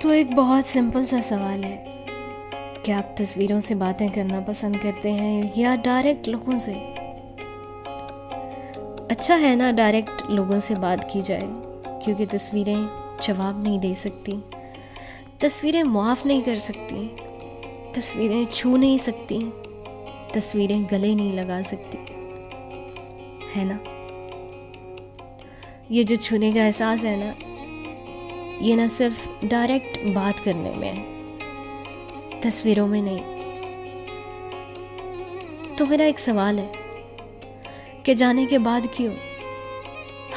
तो एक बहुत सिंपल सा सवाल है, क्या आप तस्वीरों से बातें करना पसंद करते हैं या डायरेक्ट लोगों से? अच्छा है ना डायरेक्ट लोगों से बात की जाए, क्योंकि तस्वीरें जवाब नहीं दे सकती, तस्वीरें माफ़ नहीं कर सकती, तस्वीरें छू नहीं सकती, तस्वीरें गले नहीं लगा सकती, है ना। ये जो छूने का एहसास है ना, ये ना सिर्फ डायरेक्ट बात करने में है, तस्वीरों में नहीं। तो मेरा एक सवाल है कि जाने के बाद क्यों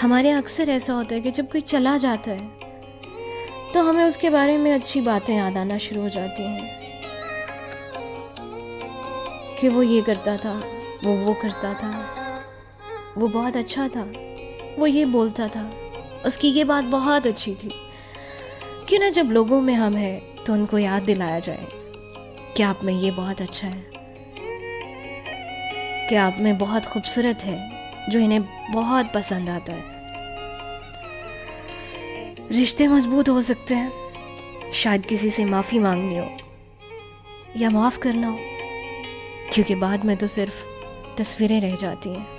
हमारे यहाँ अक्सर ऐसा होता है कि जब कोई चला जाता है तो हमें उसके बारे में अच्छी बातें याद आना शुरू हो जाती हैं कि वो ये करता था, वो करता था, वो बहुत अच्छा था, वो ये बोलता था, उसकी ये बात बहुत अच्छी थी। क्यों ना जब लोगों में हम हैं तो उनको याद दिलाया जाए कि आप में ये बहुत अच्छा है, कि आप में बहुत खूबसूरत है, जो इन्हें बहुत पसंद आता है। रिश्ते मजबूत हो सकते हैं, शायद किसी से माफ़ी मांगनी हो या माफ़ करना हो, क्योंकि बाद में तो सिर्फ तस्वीरें रह जाती हैं।